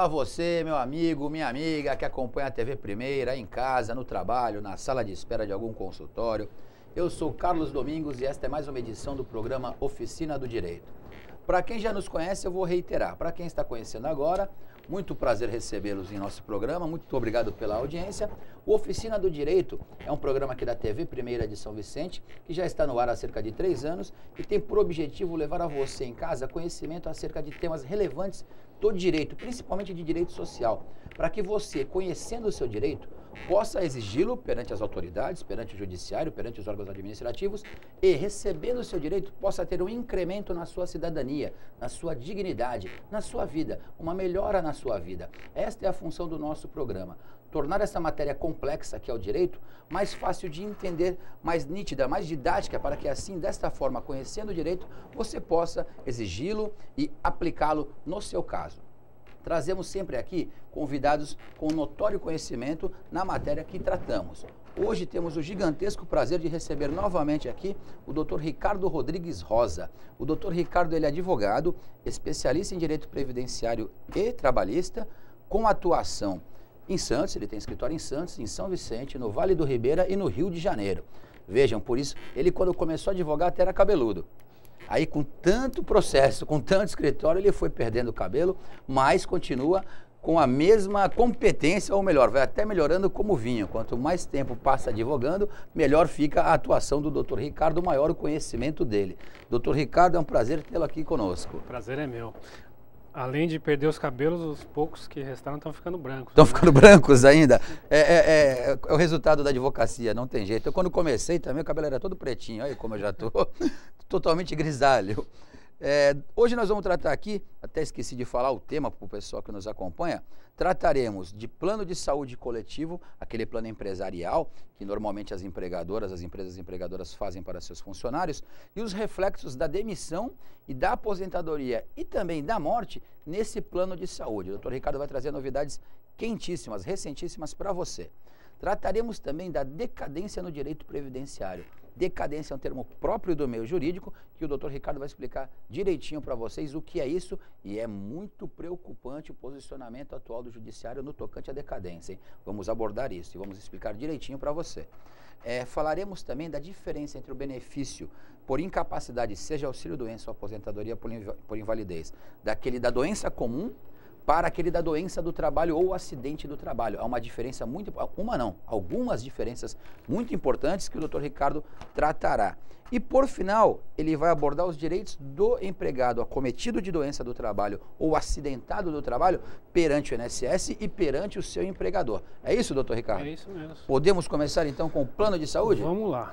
Olá você, meu amigo, minha amiga que acompanha a TV Primeira, em casa, no trabalho, na sala de espera de algum consultório. Eu sou Carlos Domingos e esta é mais uma edição do programa Oficina do Direito. Para quem já nos conhece, eu vou reiterar. Para quem está conhecendo agora, muito prazer recebê-los em nosso programa, muito obrigado pela audiência. O Oficina do Direito é um programa aqui da TV Primeira de São Vicente, que já está no ar há cerca de 3 anos e tem por objetivo levar a você em casa conhecimento acerca de temas relevantes do direito, principalmente de direito social, para que você, conhecendo o seu direito, possa exigi-lo perante as autoridades, perante o judiciário, perante os órgãos administrativos e, recebendo o seu direito, possa ter um incremento na sua cidadania, na sua dignidade, na sua vida, uma melhora na sua vida. Esta é a função do nosso programa. Tornar essa matéria complexa, que é o direito, mais fácil de entender, mais nítida, mais didática, para que assim, desta forma, conhecendo o direito, você possa exigi-lo e aplicá-lo no seu caso. Trazemos sempre aqui convidados com notório conhecimento na matéria que tratamos. Hoje temos o gigantesco prazer de receber novamente aqui o Dr. Ricardo Rodrigues Rosa. O Dr. Ricardo, ele é advogado, especialista em direito previdenciário e trabalhista, com atuação em Santos, ele tem escritório em Santos, em São Vicente, no Vale do Ribeira e no Rio de Janeiro. Vejam, por isso, ele quando começou a advogar até era cabeludo. Aí com tanto processo, com tanto escritório, ele foi perdendo o cabelo, mas continua com a mesma competência, ou melhor, vai até melhorando como vinho. Quanto mais tempo passa advogando, melhor fica a atuação do Dr. Ricardo, maior o conhecimento dele. Dr. Ricardo, é um prazer tê-lo aqui conosco. O prazer é meu. Além de perder os cabelos, os poucos que restaram estão ficando brancos. Estão ficando brancos ainda? É o resultado da advocacia, não tem jeito. Eu quando comecei também o cabelo era todo pretinho, olha como eu já estou totalmente grisalho. Hoje nós vamos tratar aqui, até esqueci de falar o tema para o pessoal que nos acompanha, trataremos de plano de saúde coletivo, aquele plano empresarial que normalmente as empresas empregadoras fazem para seus funcionários, e os reflexos da demissão e da aposentadoria e também da morte nesse plano de saúde. O Dr. Ricardo vai trazer novidades quentíssimas, recentíssimas para você. Trataremos também da decadência no direito previdenciário. Decadência é um termo próprio do meio jurídico que o Dr. Ricardo vai explicar direitinho para vocês o que é isso, e é muito preocupante o posicionamento atual do judiciário no tocante à decadência, hein? Vamos abordar isso e vamos explicar direitinho para você. Falaremos também da diferença entre o benefício por incapacidade, seja auxílio-doença ou aposentadoria por invalidez, daquele da doença comum para aquele da doença do trabalho ou acidente do trabalho. Há uma diferença algumas diferenças muito importantes que o Dr. Ricardo tratará. E por final, ele vai abordar os direitos do empregado acometido de doença do trabalho ou acidentado do trabalho perante o INSS e perante o seu empregador. É isso, Dr. Ricardo? É isso mesmo. Podemos começar então com o plano de saúde? Vamos lá.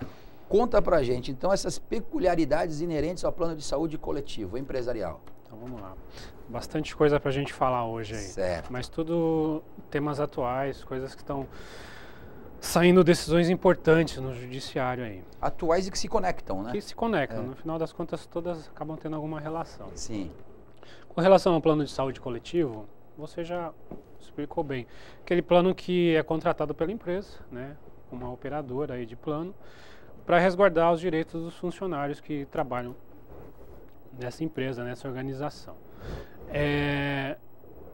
Conta pra gente então essas peculiaridades inerentes ao plano de saúde coletivo, empresarial. Então vamos lá. Bastante coisa pra gente falar hoje aí. Certo. Mas tudo temas atuais, coisas que estão saindo decisões importantes no judiciário aí. Atuais e que se conectam, né? Que se conectam. No final das contas, todas acabam tendo alguma relação. Sim. Com relação ao plano de saúde coletivo, você já explicou bem. Aquele plano que é contratado pela empresa, né? Uma operadora aí de plano, para resguardar os direitos dos funcionários que trabalham nessa empresa, nessa organização.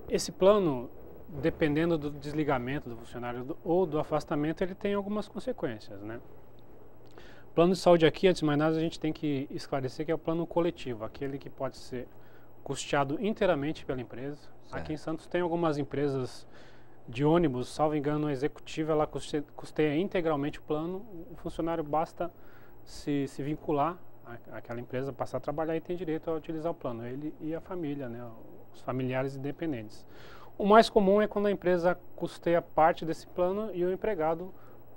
Esse plano, dependendo do desligamento do funcionário ou do afastamento, ele tem algumas consequências, né? O plano de saúde aqui, antes de mais nada, a gente tem que esclarecer que é o plano coletivo, aquele que pode ser custeado inteiramente pela empresa. Certo. Aqui em Santos tem algumas empresas de ônibus, salvo engano, a executiva, ela custeia integralmente o plano, o funcionário basta se vincular àquela empresa, passar a trabalhar e tem direito a utilizar o plano, ele e a família, né, os familiares independentes. O mais comum é quando a empresa custeia parte desse plano e o empregado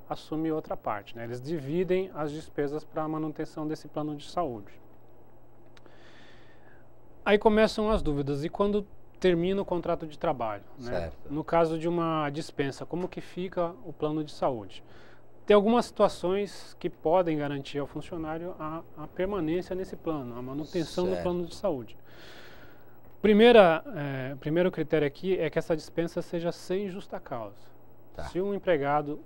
assume outra parte, né? Eles dividem as despesas para a manutenção desse plano de saúde. Aí começam as dúvidas, e quando termina o contrato de trabalho, né? Certo. No caso de uma dispensa, como que fica o plano de saúde? Tem algumas situações que podem garantir ao funcionário a permanência nesse plano, a manutenção do plano de saúde. Primeiro critério aqui é que essa dispensa seja sem justa causa. Tá. Se um empregado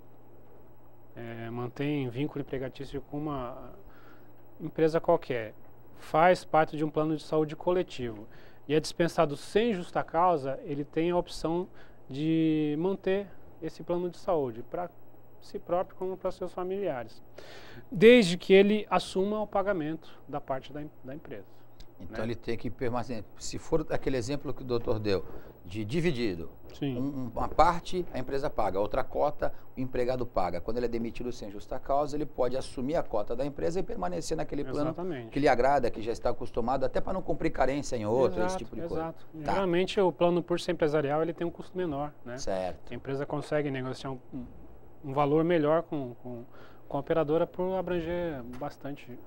mantém vínculo empregatício com uma empresa qualquer, faz parte de um plano de saúde coletivo e é dispensado sem justa causa, ele tem a opção de manter esse plano de saúde para si próprio como para seus familiares, desde que ele assuma o pagamento da parte da empresa. Então né? ele tem que permanecer, se for aquele exemplo que o doutor deu, de dividido, uma parte a empresa paga, outra cota o empregado paga. Quando ele é demitido sem justa causa, ele pode assumir a cota da empresa e permanecer naquele plano que lhe agrada, que já está acostumado, até para não cumprir carência em outro, esse tipo de coisa. Exato. Tá. Geralmente o plano por ser empresarial ele tem um custo menor, né? Certo. A empresa consegue negociar um valor melhor com a operadora por abranger bastante.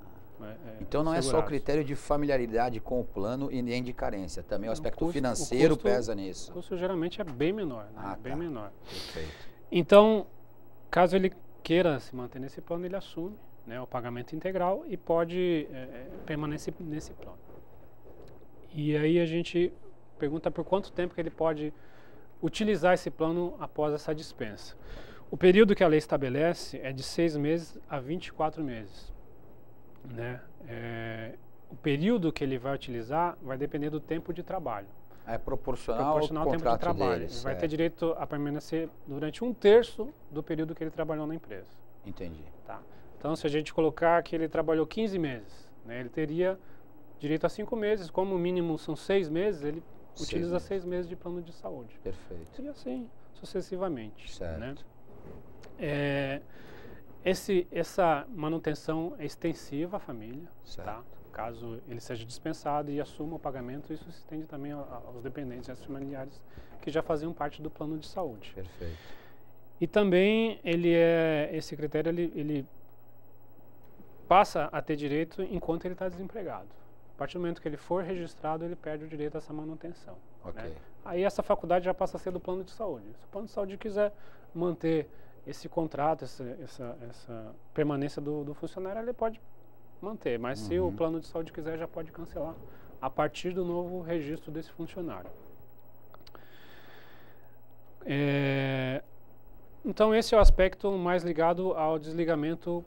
Então não é só o critério de familiaridade com o plano e nem de carência, também o aspecto financeiro pesa nisso. O custo geralmente é bem menor, né? Bem menor. Perfeito. Então, caso ele queira se manter nesse plano, ele assume, né, o pagamento integral e pode permanecer nesse plano. E aí a gente pergunta por quanto tempo que ele pode utilizar esse plano após essa dispensa. O período que a lei estabelece é de 6 meses a 24 meses. Né? O período que ele vai utilizar vai depender do tempo de trabalho. É proporcional ao tempo de trabalho. Ele vai ter direito a permanecer durante 1/3 do período que ele trabalhou na empresa. Entendi. Tá. Então, se a gente colocar que ele trabalhou 15 meses, né, ele teria direito a 5 meses, como o mínimo são 6 meses, ele utiliza 6 meses de plano de saúde. Perfeito. E assim sucessivamente. Certo. Né? Essa manutenção é extensiva à família, tá? Caso ele seja dispensado e assuma o pagamento, isso se estende também aos dependentes e aos familiares que já faziam parte do plano de saúde. Perfeito. E também esse critério ele passa a ter direito enquanto ele está desempregado. A partir do momento que ele for registrado, ele perde o direito a essa manutenção. Né? Aí essa faculdade já passa a ser do plano de saúde. Se o plano de saúde quiser manter esse contrato, essa permanência do funcionário, ele pode manter, mas se o plano de saúde quiser, já pode cancelar a partir do novo registro desse funcionário. Então esse é o aspecto mais ligado ao desligamento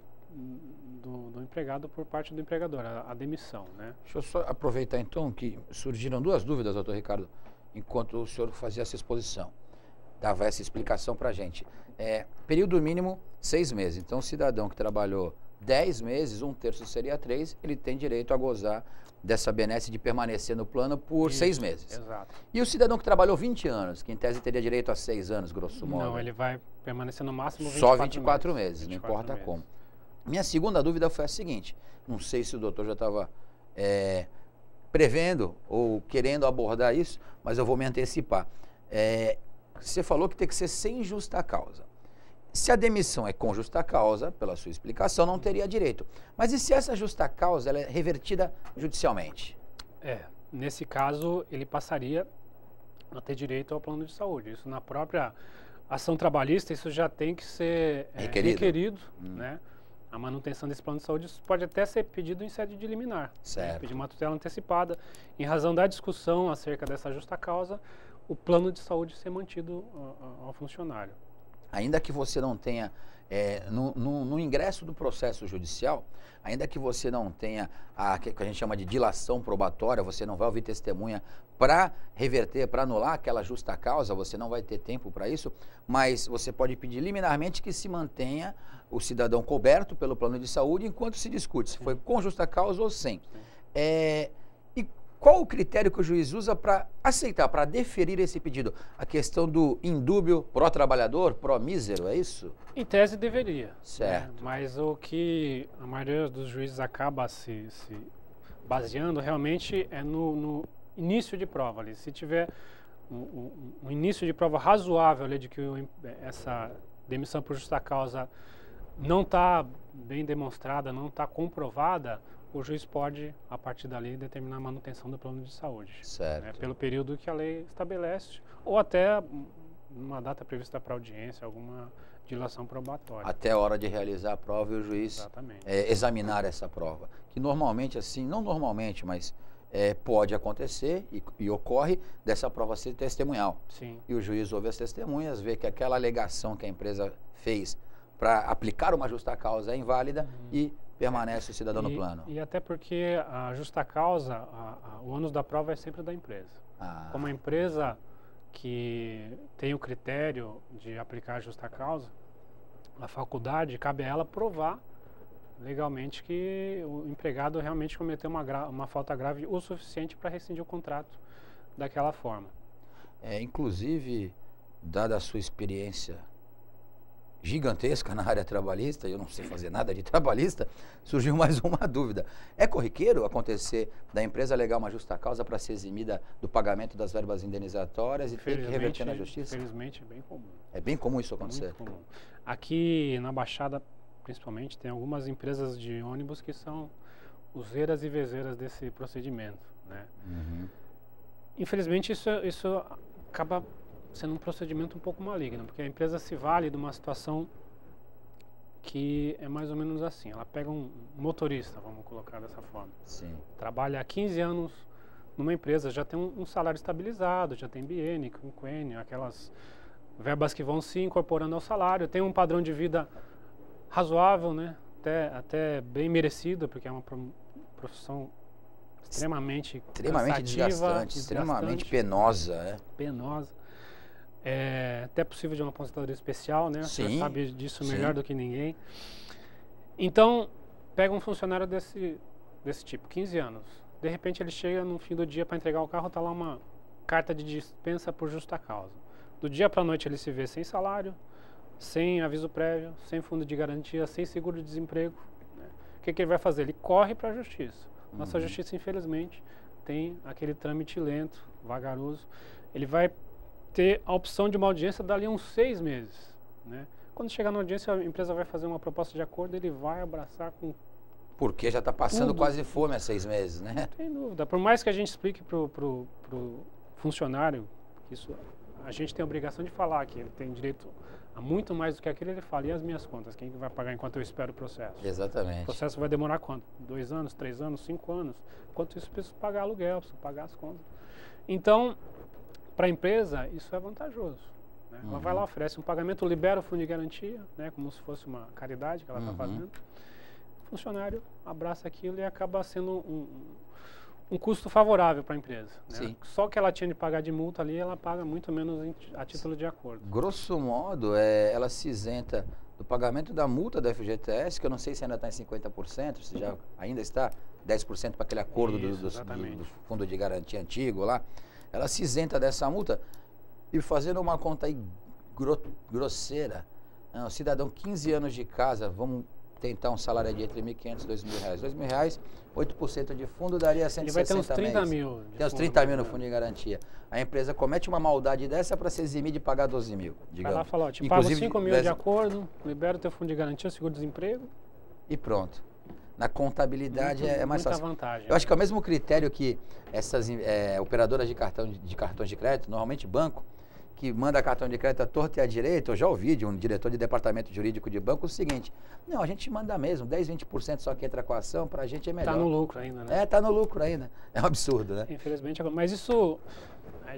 do empregado por parte do empregador, a demissão, né? Deixa eu só aproveitar então que surgiram duas dúvidas, doutor Ricardo, enquanto o senhor fazia essa exposição, dava essa explicação para a gente. Período mínimo 6 meses, então o cidadão que trabalhou 10 meses, 1/3 seria 3, ele tem direito a gozar dessa benesse de permanecer no plano por 6 meses. Exato. E o cidadão que trabalhou 20 anos, que em tese teria direito a 6 anos, grosso modo? Não, ele vai permanecer no máximo 24 meses, não importa como. Minha segunda dúvida foi a seguinte, não sei se o doutor já estava prevendo ou querendo abordar isso, mas eu vou me antecipar. Você falou que tem que ser sem justa causa. Se a demissão é com justa causa, pela sua explicação, não teria direito. Mas e se essa justa causa ela é revertida judicialmente? Nesse caso, ele passaria a ter direito ao plano de saúde. Isso na própria ação trabalhista, isso já tem que ser requerido, né? A manutenção desse plano de saúde, isso pode até ser pedido em sede de liminar. Certo. Né? Pedir uma tutela antecipada. Em razão da discussão acerca dessa justa causa, o plano de saúde ser mantido ao funcionário. Ainda que você não tenha, no ingresso do processo judicial, ainda que você não tenha que a gente chama de dilação probatória, você não vai ouvir testemunha para reverter, para anular aquela justa causa, você não vai ter tempo para isso, mas você pode pedir liminarmente que se mantenha o cidadão coberto pelo plano de saúde enquanto se discute se foi com justa causa ou sem. E qual o critério que o juiz usa para aceitar, para deferir esse pedido? A questão do indúbio pró-trabalhador, pró-mísero, é isso? Em tese deveria. Certo. Né? Mas o que a maioria dos juízes acaba se baseando realmente é no início de prova ali. Se tiver um início de prova razoável ali de que essa demissão por justa causa não está bem demonstrada, não está comprovada, o juiz pode, a partir dali, determinar a manutenção do plano de saúde. Certo. Né, pelo período que a lei estabelece, ou até uma data prevista para audiência, alguma dilação probatória. Até a hora de realizar a prova e o juiz examinar essa prova. Que normalmente, assim, não normalmente, mas pode acontecer e ocorre dessa prova ser testemunhal. Sim. E o juiz ouve as testemunhas, vê que aquela alegação que a empresa fez para aplicar uma justa causa é inválida e permanece o cidadão no plano? E até porque a justa causa, o ônus da prova é sempre da empresa. Como a empresa que tem o critério de aplicar a justa causa, a faculdade, cabe a ela provar legalmente que o empregado realmente cometeu uma falta grave o suficiente para rescindir o contrato daquela forma. Inclusive, dada a sua experiência gigantesca na área trabalhista, eu não sei fazer nada de trabalhista, surgiu mais uma dúvida. É corriqueiro acontecer da empresa alegar uma justa causa para ser eximida do pagamento das verbas indenizatórias e ter que reverter na justiça? Infelizmente, é bem comum. É bem comum isso acontecer? Muito comum. Aqui na Baixada, principalmente, tem algumas empresas de ônibus que são useiras e vezeiras desse procedimento, né? Infelizmente, isso acaba sendo um procedimento um pouco maligno, porque a empresa se vale de uma situação que é mais ou menos assim. Ela pega um motorista, vamos colocar dessa forma. Sim. Trabalha há 15 anos numa empresa, já tem um salário estabilizado, já tem biênio, quinquênio, aquelas verbas que vão se incorporando ao salário, tem um padrão de vida razoável, né? Até bem merecido, porque é uma profissão extremamente desgastante, extremamente penosa. Penosa. Até possível de uma aposentadoria especial, né? Sim, você sabe disso melhor do que ninguém. Então, pega um funcionário desse tipo, 15 anos. De repente ele chega no fim do dia para entregar o carro, está lá uma carta de dispensa por justa causa. Do dia para a noite ele se vê sem salário, sem aviso prévio, sem fundo de garantia, sem seguro-desemprego. Né? O que ele vai fazer? Ele corre para a justiça. Nossa justiça, infelizmente, tem aquele trâmite lento, vagaroso. Ele vai ter a opção de uma audiência dali a uns 6 meses. Né? Quando chegar na audiência, a empresa vai fazer uma proposta de acordo, ele vai abraçar com... Porque já está passando quase fome há 6 meses, né? Não tem dúvida. Por mais que a gente explique para o funcionário, isso a gente tem a obrigação de falar que ele tem direito a muito mais do que aquilo, ele fala, e as minhas contas? Quem vai pagar enquanto eu espero o processo? Exatamente. O processo vai demorar quanto? 2 anos, 3 anos, 5 anos? Enquanto isso, eu preciso pagar aluguel, preciso pagar as contas. Então, para a empresa, isso é vantajoso. Né? Ela vai lá, oferece um pagamento, libera o fundo de garantia, né? Como se fosse uma caridade que ela está fazendo. O funcionário abraça aquilo e acaba sendo um custo favorável para a empresa. Né? Sim. Só o que ela tinha de pagar de multa ali, ela paga muito menos a título de acordo. Grosso modo, ela se isenta do pagamento da multa da FGTS, que eu não sei se ainda está em 50%, se já ainda está 10% para aquele acordo do fundo de garantia antigo lá. Ela se isenta dessa multa e fazendo uma conta aí grosseira. O cidadão, 15 anos de casa, vamos tentar um salário de entre R$ 1.500 e R$ 2.000. R$ 2.000, 8% de fundo daria 160 Ele vai ter uns 30 mil. Tem uns 30 mil no fundo de garantia. A empresa comete uma maldade dessa para se eximir de pagar 12 mil, digamos. Vai lá e fala, ó, te pago 5 mil de acordo, libera o teu fundo de garantia, seguro-desemprego. E pronto. Na contabilidade é mais fácil. Vantagem. Eu acho que é o mesmo critério que essas operadoras de cartões de crédito, normalmente banco, que manda cartão de crédito à torta e à direita. Eu já ouvi de um diretor de departamento jurídico de banco o seguinte: não, a gente manda mesmo, 10, 20% só que entra com a ação, para a gente é melhor. Está no lucro ainda, né? Está no lucro ainda. É um absurdo, né? Infelizmente, mas isso,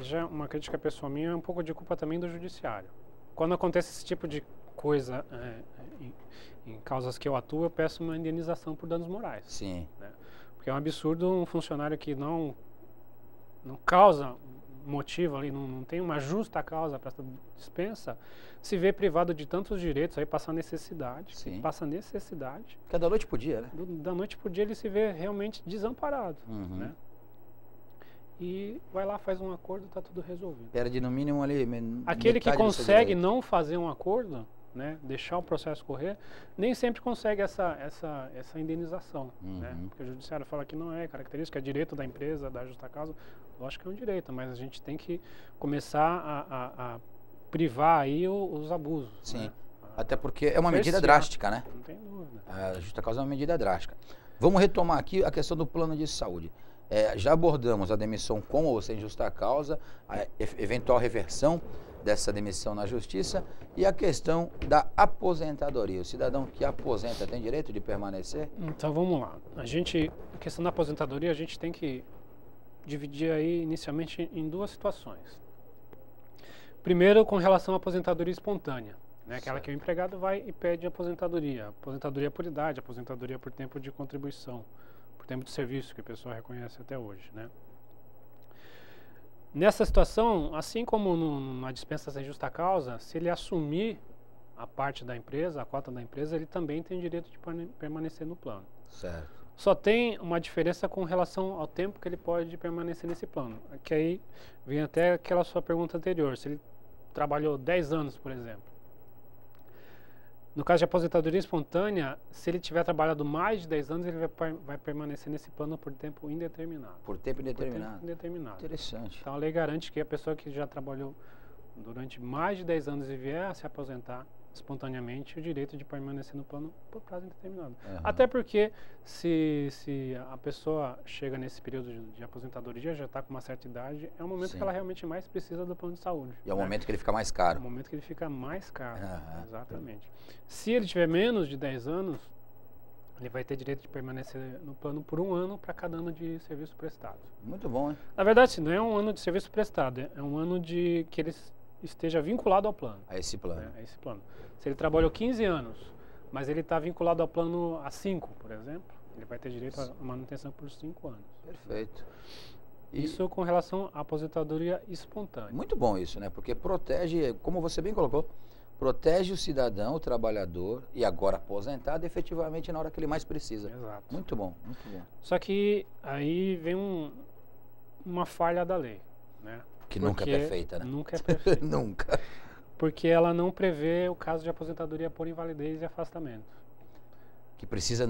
já uma crítica pessoal minha, é um pouco de culpa também do judiciário. Quando acontece esse tipo de coisa em causas que eu atuo, eu peço uma indenização por danos morais. Sim. Né? Porque é um absurdo um funcionário que não causa motivo ali, não tem uma justa causa para essa dispensa, se vê privado de tantos direitos, aí passa necessidade. Sim. Passa necessidade. Que é da noite pro dia, né? Da noite pro dia ele se vê realmente desamparado. Né? E vai lá, faz um acordo, está tudo resolvido. Perde no mínimo ali. Aquele que consegue não fazer um acordo, né, deixar o processo correr, nem sempre consegue essa indenização. Né? Porque o judiciário fala que não é característica, é direito da empresa, da justa causa. Lógico que é um direito, mas a gente tem que começar a privar aí os abusos. Sim, né? Até porque é uma medida drástica, né? Não tem dúvida. A justa causa é uma medida drástica. Vamos retomar aqui a questão do plano de saúde. Já abordamos a demissão com ou sem justa causa, a eventual reversão dessa demissão na justiça e a questão da aposentadoria. O cidadão que aposenta tem direito de permanecer? Então vamos lá. A questão da aposentadoria, a gente tem que dividir aí inicialmente em duas situações. Primeiro, com relação à aposentadoria espontânea. né? Aquela que o empregado vai e pede aposentadoria. Aposentadoria por idade, aposentadoria por tempo de contribuição, por tempo de serviço, que a pessoa reconhece até hoje, né? Nessa situação, assim como na dispensa sem justa causa, se ele assumir a parte da empresa, a cota da empresa, ele também tem o direito de permanecer no plano. Certo. Só tem uma diferença com relação ao tempo que ele pode permanecer nesse plano. Que aí vem até aquela sua pergunta anterior, se ele trabalhou 10 anos, por exemplo. No caso de aposentadoria espontânea, se ele tiver trabalhado mais de 10 anos, ele vai permanecer nesse plano por tempo indeterminado. Por tempo indeterminado. Por tempo indeterminado. Interessante. Então a lei garante que a pessoa que já trabalhou durante mais de 10 anos e vier a se aposentar espontaneamente, o direito de permanecer no plano por prazo indeterminado. Uhum. Até porque se a pessoa chega nesse período de aposentadoria, já está com uma certa idade, é o momento que ela realmente mais precisa do plano de saúde. E é o momento que ele fica mais caro. É o momento que ele fica mais caro, Uhum. exatamente. Se ele tiver menos de 10 anos, ele vai ter direito de permanecer no plano por 1 ano para cada ano de serviço prestado. Muito bom, hein? Na verdade, não é um ano de serviço prestado, é um ano de que ele esteja vinculado ao plano. A esse plano. A esse plano. Se ele trabalhou 15 anos, mas ele está vinculado ao plano a 5, por exemplo, ele vai ter direito à manutenção por 5 anos. Perfeito. Isso com relação à aposentadoria espontânea. Muito bom isso, né? Porque protege, como você bem colocou, protege o cidadão, o trabalhador, e agora aposentado, efetivamente na hora que ele mais precisa. Exato. Muito bom, muito bom. Só que aí vem uma falha da lei, né? Que nunca é perfeita, né? Nunca é perfeita. Nunca. Porque ela não prevê o caso de aposentadoria por invalidez e afastamento. Que precisa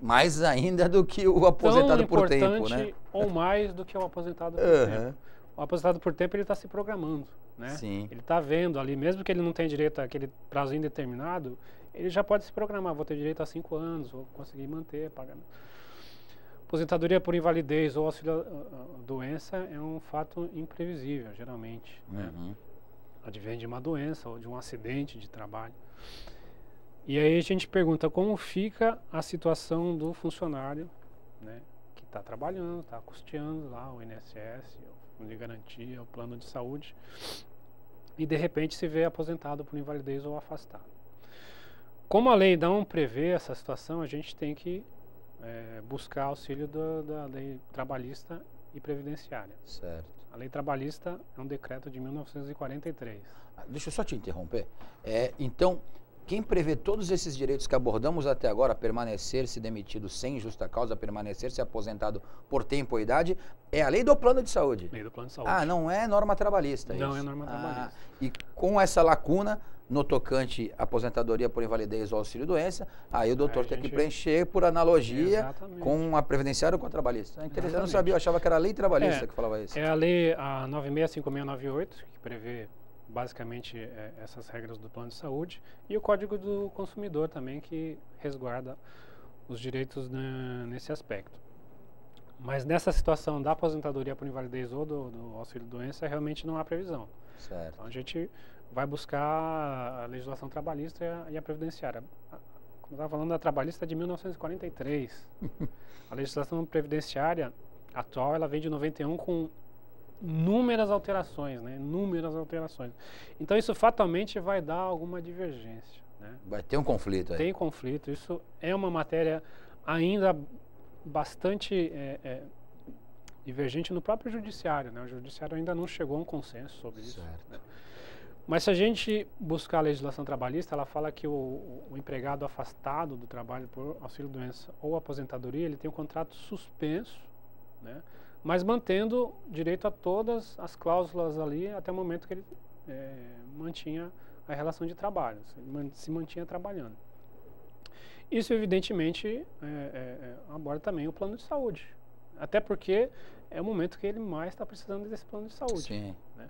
mais ainda do que o aposentado por tempo, né? Ou mais do que o aposentado por tempo. O aposentado por tempo, ele está se programando, né? Sim. Ele está vendo ali, mesmo que ele não tenha direito àquele prazo indeterminado, ele já pode se programar, vou ter direito a 5 anos, vou conseguir manter pagamento. Aposentadoria por invalidez ou auxílio doença é um fato imprevisível, geralmente, né? Advém de uma doença ou de um acidente de trabalho. E aí a gente pergunta como fica a situação do funcionário, né, que está trabalhando, está custeando lá o INSS, o Fundo de Garantia, o plano de saúde, e de repente se vê aposentado por invalidez ou afastado. Como a lei não prevê essa situação, a gente tem que buscar auxílio da lei trabalhista e previdenciária. Certo. A lei trabalhista é um decreto de 1943. Deixa eu só te interromper. Então, quem prevê todos esses direitos que abordamos até agora, permanecer-se demitido sem justa causa, permanecer-se aposentado por tempo ou idade, é a lei do plano de saúde. Lei do plano de saúde. Ah, não é norma trabalhista. Não isso. é norma trabalhista. E com essa lacuna, no tocante à aposentadoria por invalidez ou auxílio-doença, aí o doutor tem que preencher por analogia com a previdenciária ou com a trabalhista. É interessante, eu não sabia, eu achava que era a lei trabalhista que falava isso. É a lei 965698, que prevê basicamente essas regras do plano de saúde, e o Código do Consumidor também, que resguarda os direitos nesse aspecto. Mas nessa situação da aposentadoria por invalidez ou do auxílio-doença, realmente não há previsão. Certo. Então a gente vai buscar a legislação trabalhista e a previdenciária. Como eu estava falando, a trabalhista é de 1943. A legislação previdenciária atual, ela vem de 91 com inúmeras alterações, né? Inúmeras alterações. Então isso fatalmente vai dar alguma divergência, né? Vai ter um conflito aí. Tem conflito. Isso é uma matéria ainda bastante divergente no próprio judiciário, né? O judiciário ainda não chegou a um consenso sobre isso. Certo. Né? Mas se a gente buscar a legislação trabalhista, ela fala que o empregado afastado do trabalho por auxílio-doença ou aposentadoria, ele tem um contrato suspenso, né? Mas mantendo direito a todas as cláusulas ali até o momento que ele mantinha a relação de trabalho, se mantinha trabalhando. Isso, evidentemente, aborda também o plano de saúde, até porque é o momento que ele mais está precisando desse plano de saúde. Sim. Né?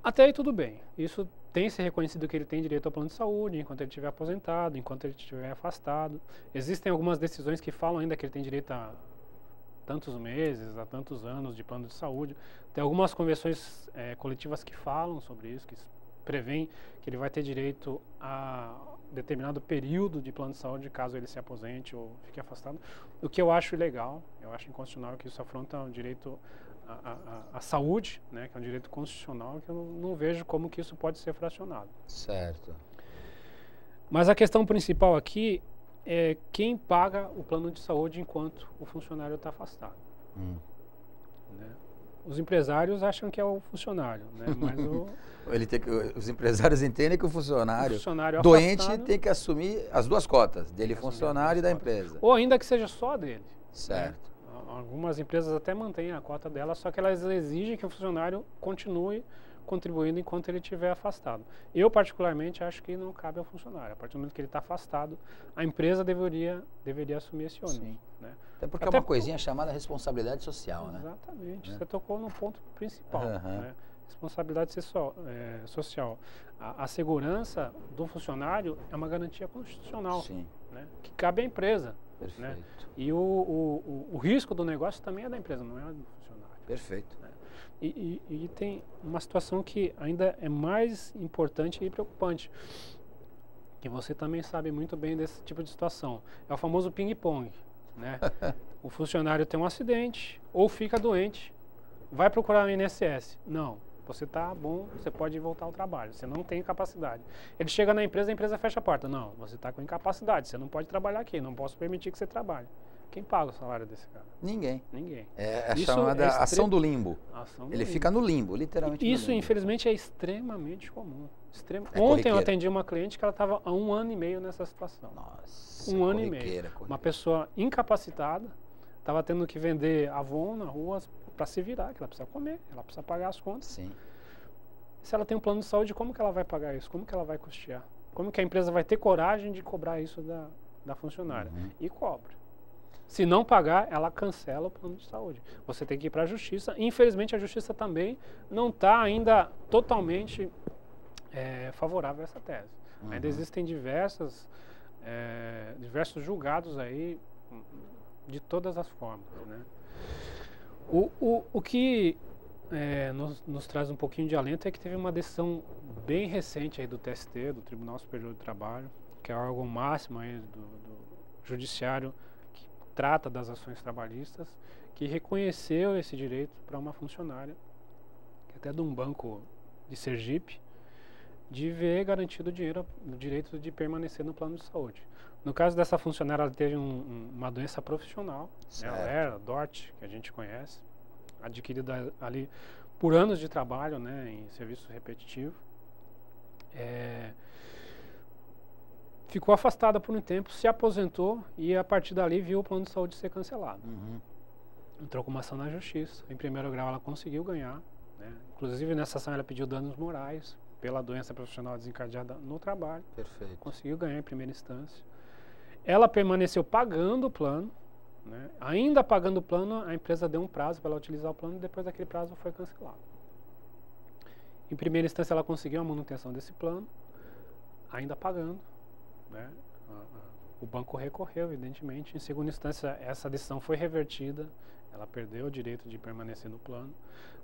Até aí tudo bem, isso tem se reconhecido que ele tem direito ao plano de saúde enquanto ele estiver aposentado, enquanto ele estiver afastado. Existem algumas decisões que falam ainda que ele tem direito a tantos meses, a tantos anos de plano de saúde. Tem algumas convenções coletivas que falam sobre isso, que prevêem que ele vai ter direito a determinado período de plano de saúde caso ele se aposente ou fique afastado, o que eu acho ilegal, eu acho inconstitucional que isso afronta o direito a saúde, né, que é um direito constitucional, que eu não vejo como que isso pode ser fracionado. Certo. Mas a questão principal aqui é quem paga o plano de saúde enquanto o funcionário está afastado. Né? Os empresários acham que é o funcionário, né? Mas os empresários entendem que o funcionário doente afastado, tem que assumir as duas cotas, dele funcionário e da empresa. Ou ainda que seja só dele. Certo. Né? Algumas empresas até mantêm a cota dela, só que elas exigem que o funcionário continue contribuindo enquanto ele estiver afastado. Eu, particularmente, acho que não cabe ao funcionário. A partir do momento que ele está afastado, a empresa deveria assumir esse ônus. Né? Até porque é uma coisinha chamada responsabilidade social, né? Exatamente. Você tocou no ponto principal. Né? Responsabilidade social. A segurança do funcionário é uma garantia constitucional, né? Que cabe à empresa. Perfeito. Né? E o risco do negócio também é da empresa, não é do funcionário. Perfeito. Né? E tem uma situação que ainda é mais importante e preocupante, que você também sabe muito bem desse tipo de situação. É o famoso ping-pong. Né? O funcionário tem um acidente ou fica doente, vai procurar o INSS. Não, você está bom, você pode voltar ao trabalho, você não tem capacidade. Ele chega na empresa, a empresa fecha a porta. Não, você está com incapacidade, você não pode trabalhar aqui, não posso permitir que você trabalhe. Quem paga o salário desse cara? Ninguém. Ninguém. É a chamada ação do limbo. Ele fica no limbo, literalmente. Isso, no limbo. Infelizmente, é extremamente comum. Ontem eu atendi uma cliente que ela estava há 1 ano e meio nessa situação. Nossa, 1 ano e meio. Uma pessoa incapacitada, estava tendo que vender Avon na rua para se virar, que ela precisa comer, ela precisa pagar as contas. Sim. Se ela tem um plano de saúde, como que ela vai pagar isso? Como que ela vai custear? Como que a empresa vai ter coragem de cobrar isso da funcionária? E cobra. Se não pagar, ela cancela o plano de saúde. Você tem que ir para a justiça. Infelizmente, a justiça também não está ainda totalmente favorável a essa tese. Ainda existem diversos julgados aí de todas as formas. Né? O que nos traz um pouquinho de alento é que teve uma decisão bem recente aí do TST, do Tribunal Superior do Trabalho, que é o órgão máximo aí do judiciário, trata das ações trabalhistas, que reconheceu esse direito para uma funcionária, que até de um banco de Sergipe, de ver garantido o direito de permanecer no plano de saúde. No caso dessa funcionária, ela teve uma doença profissional, né, ela era DORT, que a gente conhece, adquirida ali por anos de trabalho, né, em serviço repetitivo. Ficou afastada por um tempo, se aposentou e a partir dali viu o plano de saúde ser cancelado. Entrou com uma ação na justiça. Em primeiro grau ela conseguiu ganhar. Né? Inclusive nessa ação ela pediu danos morais pela doença profissional desencadeada no trabalho. Perfeito. Conseguiu ganhar em primeira instância. Ela permaneceu pagando o plano. Né? Ainda pagando o plano, a empresa deu um prazo para ela utilizar o plano e depois daquele prazo foi cancelado. Em primeira instância ela conseguiu a manutenção desse plano, ainda pagando. Né? O banco recorreu, evidentemente. Em segunda instância, essa decisão foi revertida. Ela perdeu o direito de permanecer no plano.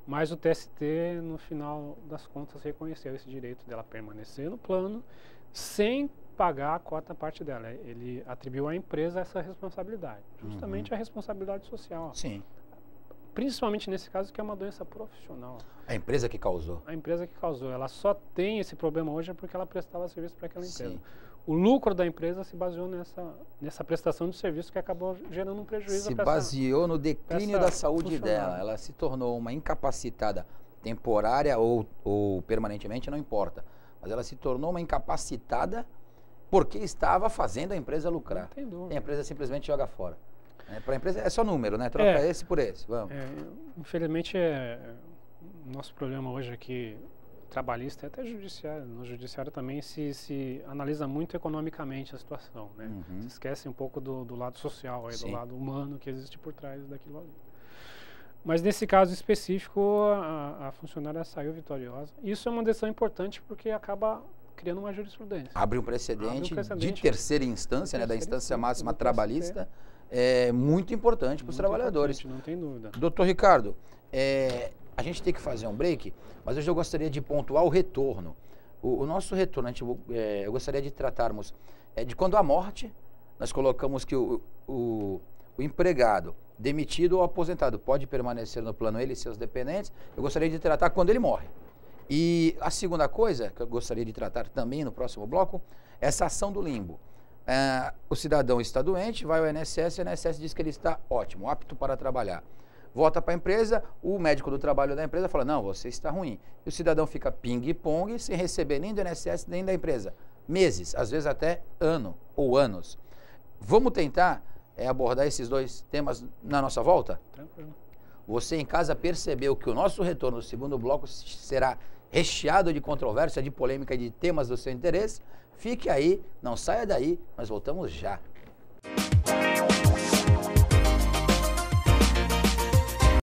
Mas o TST, no final das contas, reconheceu esse direito dela permanecer no plano sem pagar a cota parte dela. Ele atribuiu à empresa essa responsabilidade. Justamente a responsabilidade social. Sim. Principalmente nesse caso, que é uma doença profissional. A empresa que causou. A empresa que causou. Ela só tem esse problema hoje porque ela prestava serviço para aquela empresa. Sim. O lucro da empresa se baseou nessa prestação de serviço que acabou gerando um prejuízo. Se baseou no declínio da saúde dela. Ela se tornou uma incapacitada temporária ou permanentemente, não importa. Mas ela se tornou uma incapacitada porque estava fazendo a empresa lucrar. Não tem dúvida. E a empresa simplesmente joga fora. Para a empresa é só número, né? Troca esse por esse. Vamos. Infelizmente, nosso problema hoje aqui trabalhista e até judiciário. No judiciário também se analisa muito economicamente a situação, né? Se esquece um pouco do lado social, aí, do lado humano que existe por trás daquilo ali. Mas nesse caso específico, a funcionária saiu vitoriosa. Isso é uma decisão importante porque acaba criando uma jurisprudência. Abre um precedente de terceira instância, né, da instância máxima trabalhista, muito importante para os trabalhadores. Não tem dúvida. Doutor Ricardo, a gente tem que fazer um break, mas hoje eu gostaria de pontuar o retorno. O nosso retorno, eu gostaria de tratarmos de quando a morte, nós colocamos que o o empregado demitido ou aposentado pode permanecer no plano ele e seus dependentes. Eu gostaria de tratar quando ele morre. E a segunda coisa que eu gostaria de tratar também no próximo bloco, é essa ação do limbo. O cidadão está doente, vai ao INSS, o INSS diz que ele está ótimo, apto para trabalhar. Volta para a empresa, o médico do trabalho da empresa fala, não, você está ruim. E o cidadão fica ping-pong sem receber nem do INSS nem da empresa. Meses, às vezes até ano ou anos. Vamos tentar abordar esses dois temas na nossa volta? Tranquilo. Você em casa percebeu que o nosso retorno no segundo bloco será recheado de controvérsia, de polêmica e de temas do seu interesse? Fique aí, não saia daí, nós voltamos já.